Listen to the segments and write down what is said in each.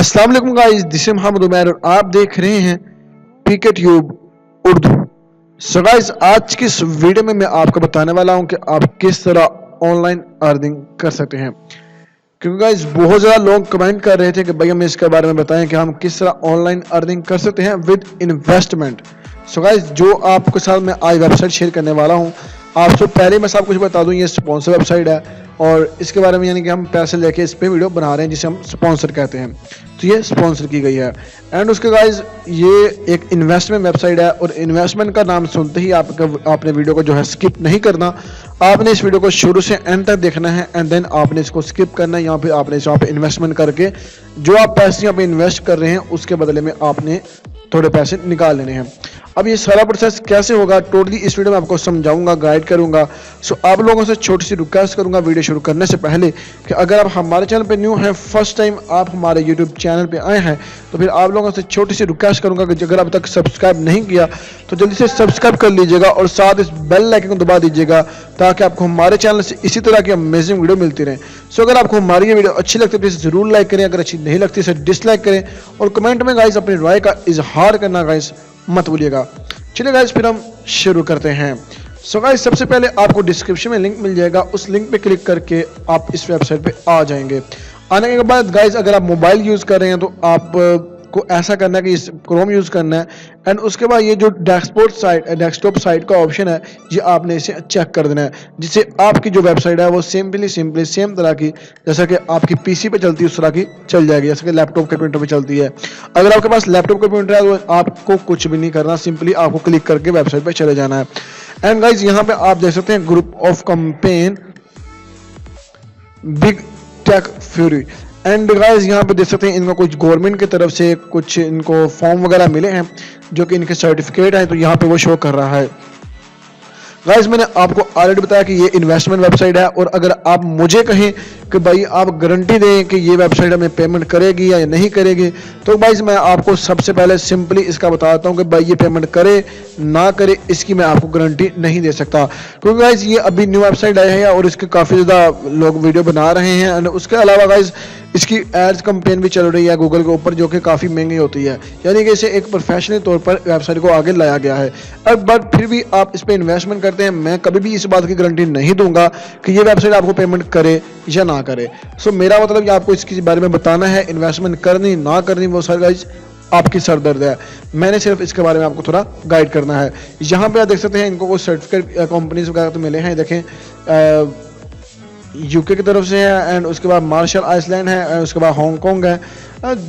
अस्सलाम वालेकुम guys, this is Mohammad Umair और आप देख रहे हैं PK tube Urdu. So guys, आज की इस वीडियो में मैं आपको बताने वाला हूं कि आप किस तरह ऑनलाइन अर्निंग कर सकते हैं। क्योंकि गाइस बहुत ज़्यादा लोग कमेंट कर रहे थे कि भाई हमें इसके बारे में बताएं कि हम किस तरह ऑनलाइन अर्निंग कर सकते हैं विद इन्वेस्टमेंट। सो गाइस, जो आपके साथ मैं आज वेबसाइट शेयर करने वाला हूं, आपसे पहले मैं सब कुछ बता दूं, ये स्पॉन्सर वेबसाइट है और इसके बारे में यानी कि हम पैसे लेके इस पे वीडियो बना रहे हैं जिसे हम स्पॉन्सर कहते हैं। तो ये स्पॉन्सर की गई है एंड उसके गाइस ये एक इन्वेस्टमेंट वेबसाइट है और इन्वेस्टमेंट का नाम सुनते ही आपने वीडियो को जो है स्किप नहीं करना। आपने इस वीडियो को शुरू से एंड तक देखना है एंड देन आपने इसको स्किप करना है। यहाँ पे आपने यहाँ पे इन्वेस्टमेंट करके जो आप पैसे यहाँ पे इन्वेस्ट कर रहे हैं उसके बदले में आपने थोड़े पैसे निकाल लेने हैं। अब ये सारा प्रोसेस कैसे होगा टोटली इस वीडियो में आपको समझाऊंगा, गाइड करूंगा। सो आप लोगों से छोटी सी रिक्वेस्ट करूंगा वीडियो शुरू करने से पहले कि अगर आप हमारे चैनल पे न्यू हैं, फर्स्ट टाइम आप हमारे यूट्यूब चैनल पे आए हैं, तो फिर आप लोगों से छोटी सी रिक्वेस्ट करूंगा कि अगर अब तक सब्सक्राइब नहीं किया तो जल्दी से सब्सक्राइब कर लीजिएगा और साथ इस बेल आइकन को दबा दीजिएगा ताकि आपको हमारे चैनल से इसी तरह की अमेजिंग वीडियो मिलती रहे। सो अगर आपको हमारी ये वीडियो अच्छी लगती है प्लीज़ ज़रूर लाइक करें, अगर अच्छी नहीं लगती इसे डिसलाइक करें और कमेंट में गाइस अपनी राय का इजहार करना गाइस मत भूलिएगा। चलिए गाइस फिर हम शुरू करते हैं। सो गाइस सबसे पहले आपको डिस्क्रिप्शन में लिंक मिल जाएगा, उस लिंक पे क्लिक करके आप इस वेबसाइट पे आ जाएंगे। आने के बाद गाइस अगर आप मोबाइल यूज़ कर रहे हैं तो आप को ऐसा करना है कि इस क्रोम यूज़ करना है एंड उसके बाद ये जो डेस्कटॉप साइट का ऑप्शन है ये आपने इसे चेक कर देना है, जिससे आपकी जो वेबसाइट है वो सिंपली सेम तरह की जैसा कि आपकी पीसी पे चलती है उस तरह की चल जाएगी, जैसे कि लैपटॉप के कंप्यूटर पे चलती है। अगर आपके पास लैपटॉप कंप्यूटर है तो आपको कुछ भी नहीं करना, सिंपली आपको क्लिक करके वेबसाइट पर चले जाना है। एंड गाइज यहाँ पे आप देख सकते हैं group of campaign big tech fury and guys यहाँ पे देख सकते हैं इनको कुछ गवर्नमेंट की तरफ से कुछ इनको फॉर्म वगैरह मिले हैं जो कि इनके सर्टिफिकेट हैं, तो यहाँ पे वो शो कर रहा है। गाइस मैंने आपको ऑलरेडी बताया कि ये इन्वेस्टमेंट वेबसाइट है और अगर आप मुझे कहें कि भाई आप गारंटी दें कि ये वेबसाइट हमें पेमेंट करेगी या नहीं करेगी, तो गाइस मैं आपको सबसे पहले सिंपली इसका बताता हूँ कि भाई ये पेमेंट करे ना करे इसकी मैं आपको गारंटी नहीं दे सकता, क्योंकि गाइस ये अभी न्यू वेबसाइट आई है और इसके काफ़ी ज़्यादा लोग वीडियो बना रहे हैं एंड उसके अलावा गाइस इसकी एड्स कैंपेन भी चल रही है गूगल के ऊपर जो कि काफ़ी महंगी होती है, यानी कि इसे एक प्रोफेशनल तौर पर वेबसाइट को आगे लाया गया है। अब बट फिर भी आप इस पर इन्वेस्टमेंट करते हैं, मैं कभी भी इस बात की गारंटी नहीं दूंगा कि ये वेबसाइट आपको पेमेंट करे या ना करे। सो मेरा मतलब कि आपको इसके बारे में बताना है, इन्वेस्टमेंट करनी ना करनी वो सर गाइस आपकी सरदर्द है, मैंने सिर्फ इसके बारे में आपको थोड़ा गाइड करना है। यहाँ पे आप देख सकते हैं इनको कुछ सर्टिफिकेट कंपनीज वगैरह तो मिले हैं, देखें यूके की तरफ से है एंड उसके बाद मार्शल आइसलैंड है एंड उसके बाद हांगकॉन्ग है,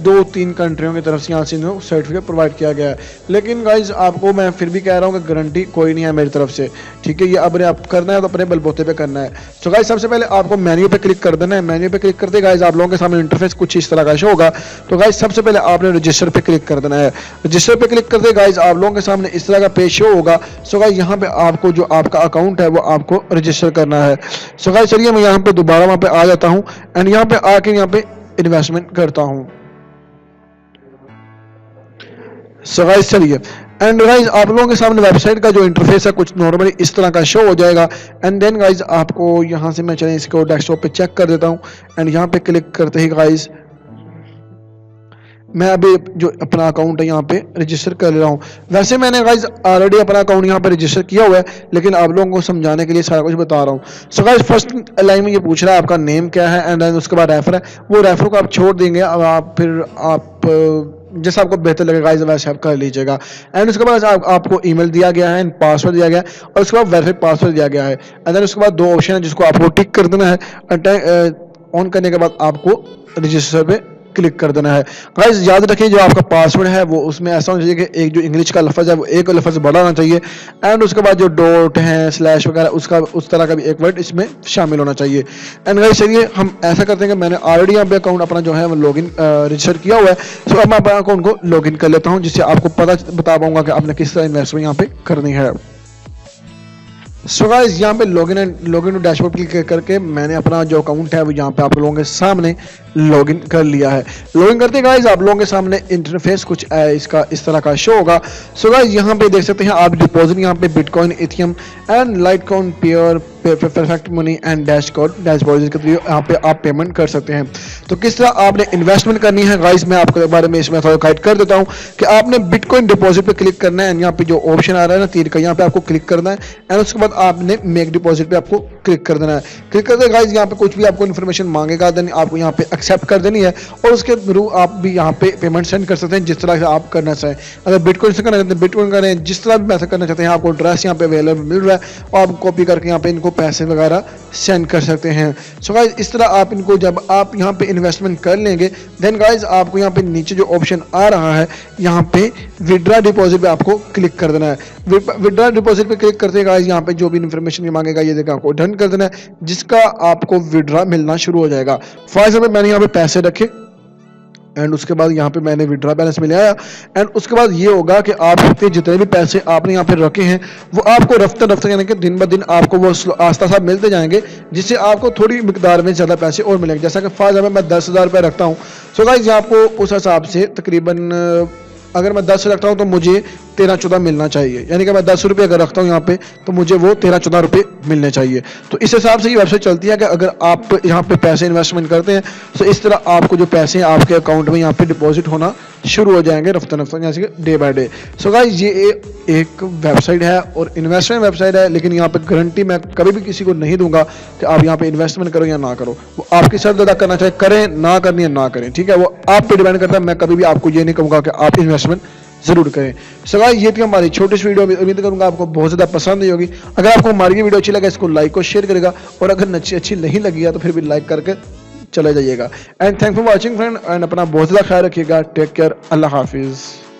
2-3 कंट्रियों की तरफ से यहाँ से इनको सर्टिफिकेट प्रोवाइड किया गया है। लेकिन गाइज आपको मैं फिर भी कह रहा हूँ कि गारंटी कोई नहीं है मेरी तरफ से, ठीक है। ये अपने आप करना है तो अपने बलबूते पे करना है। सो गाइज सबसे पहले आपको मेन्यू पे क्लिक कर देना है। मेन्यू पे क्लिक करते गाइज आप लोगों के सामने इंटरफेस कुछ इस तरह का शो होगा। तो गाइज सबसे पहले आपने रजिस्टर पे क्लिक कर देना है। रजिस्टर पे क्लिक करते गाइज आप लोगों के सामने इस तरह का पेज शो होगा। सो गाइज यहाँ पे आपको जो आपका अकाउंट है वो आपको रजिस्टर करना है। सो गाइज चलिए मैं यहाँ पे दोबारा वहाँ पे आ जाता हूँ एंड यहाँ पे आके यहाँ पे इन्वेस्टमेंट करता हूँ। सो गाइस चलिए एंड गाइस आप लोगों के सामने वेबसाइट का जो इंटरफेस है कुछ नॉर्मली इस तरह का शो हो जाएगा एंड देन गाइस आपको यहाँ से मैं चलें इसको डेस्कटॉप पे चेक कर देता हूँ एंड यहाँ पे क्लिक करते ही गाइस मैं अभी जो अपना अकाउंट है यहाँ पे रजिस्टर कर ले रहा हूँ। वैसे मैंने गाइस ऑलरेडी अपना अकाउंट यहाँ पे रजिस्टर किया हुआ है, लेकिन आप लोगों को समझाने के लिए सारा कुछ बता रहा हूँ। सो गाइस फर्स्ट लाइन में ये पूछ रहा है आपका नेम क्या है एंड देन उसके बाद रेफर है, वो रेफर को आप छोड़ देंगे। अब आप फिर आप जैसा आपको बेहतर लगेगा गाइस वैसे आप कर लीजिएगा एंड उसके बाद आपको ईमेल दिया गया है एंड पासवर्ड दिया गया है और उसके बाद वेरीफाइड पासवर्ड दिया गया है एंड देन उसके बाद 2 ऑप्शन है जिसको आपको टिक कर देना है। ऑन करने के बाद आपको रजिस्टर पे क्लिक कर देना है। गाइस याद रखिए जो आपका पासवर्ड है वो उसमें ऐसा होना चाहिए कि एक जो इंग्लिश का लफ्ज़ है वो एक लफ्ज़ बड़ा होना चाहिए एंड उसके बाद जो डॉट है स्लैश वगैरह उसका उस तरह का भी एक वर्ड इसमें शामिल होना चाहिए। एंड गाइस चलिए हम ऐसा करते हैं कि मैंने ऑलरेडी यहाँ पे अकाउंट अपना जो है वो लॉगिन रजिस्टर किया हुआ है। सो अब मैं अपना अकाउंट को लॉगिन कर लेता हूँ जिससे आपको बता पाऊंगा कि आपने किस तरह इन्वेस्टमेंट यहाँ पे करनी है। सो गाइस यहाँ पे लॉगिन टू डैशबोर्ड क्लिक करके मैंने अपना जो अकाउंट है वो यहाँ पे आप लोगों के सामने लॉगिन कर लिया है। लॉगिन करते गाइज आप लोगों के सामने इंटरफेस कुछ इसका इस तरह का शो होगा। सो गाइज यहाँ पे देख सकते हैं आप डिपॉजिट, यहाँ पे bitcoin, ethereum and litecoin, Payeer, perfect money and dashboard के थ्रू यहाँ पे आप पेमेंट कर सकते हैं। तो किस तरह आपने इन्वेस्टमेंट करनी है गाइज मैं आपके बारे में इसमें थोड़ा गाइड कर देता हूँ कि आपने बिटकॉइन डिपॉजिट पे क्लिक करना है एंड यहाँ पे जो ऑप्शन आ रहा है ना तीर का, यहाँ पे आपको क्लिक करना है एंड उसके बाद आपने मेक डिपॉजिट पे आपको क्लिक कर देना है। क्लिक करते गाइज यहाँ पे कुछ भी आपको इन्फॉर्मेशन मांगेगा, देन आपको यहाँ पे एक्सेप्ट कर देनी है और उसके थ्रू आप भी यहाँ पे पेमेंट सेंड कर सकते हैं जिस तरह से आप करना चाहें। अगर बिटकॉइन से करना चाहते हैं बिटकॉइन करें, जिस तरह भी पैसा करना चाहते हैं आपको एड्रेस यहाँ पे अवेलेबल मिल रहा है और आप कॉपी करके यहाँ पे इनको पैसे वगैरह सेंड कर सकते हैं। सो गाइज इस तरह आप इनको जब आप यहाँ पे इन्वेस्टमेंट कर लेंगे देन गाइज आपको यहाँ पे नीचे जो ऑप्शन आ रहा है यहाँ पे विड्रा डिपॉजिट पे आपको क्लिक कर देना है। विड्रा डिपॉजिट पे क्लिक करते गाइज यहाँ पे जो भी इन्फॉर्मेशन मांगेगा ये देखा आपको डन कर देना है, जिसका आपको विड्रा मिलना शुरू हो जाएगा। फॉर एग्जाम्पल मैंने यहाँ पे पैसे रखे एंड उसके बाद यहाँ पे मैंने विड्रा बैलेंस में ले आया एंड उसके बाद ये होगा कि आपके जितने भी पैसे आपने यहाँ पे रखे हैं वो आपको रफ्ता यानी कि दिन ब दिन आपको वो आस्ता सा मिलते जाएंगे, जिससे आपको थोड़ी मिकदार में ज़्यादा पैसे और मिलेंगे। जैसा कि फॉर एग्जाम्पल मैं 10,000 रुपये रखता हूँ, सो गाइस आपको उस हिसाब से तकरीबन अगर मैं 10 रखता हूँ तो मुझे 13-14 मिलना चाहिए, यानी कि मैं 10 रुपये अगर रखता हूँ यहाँ पे तो मुझे वो 13-14 रुपये मिलने चाहिए। तो इस हिसाब से ये वेबसाइट चलती है कि अगर आप यहाँ पे पैसे इन्वेस्टमेंट करते हैं तो इस तरह आपको जो पैसे हैं आपके अकाउंट में यहाँ पे डिपॉजिट होना शुरू हो जाएंगे रफ्ता जैसे कि day by day. So guys ये एक वेबसाइट है और इन्वेस्टमेंट वेबसाइट है, लेकिन यहाँ पे गारंटी मैं कभी भी किसी को नहीं दूंगा कि आप यहाँ पे इन्वेस्टमेंट करो या ना करो। वो आपकी शर्त अदा करना चाहे करें, ना करनी है ना करें, ठीक है, वो आप पे डिपेंड करता है। मैं कभी भी आपको ये नहीं कहूँगा कि आप इन्वेस्टमेंट जरूर करें। सो गाइस ये थी हमारी छोटी सी वीडियो, उम्मीद करूंगा आपको बहुत ज़्यादा पसंद आई होगी। अगर आपको हमारी ये वीडियो अच्छी लगे इसको लाइक और शेयर करेगा और अगर अच्छी नहीं लगी है तो फिर भी लाइक करके चले जाइएगा। And thank for watching friend and अपना बहुत ज़्यादा ख्याल रखिएगा। टेक केयर, अल्लाह हाफिज़।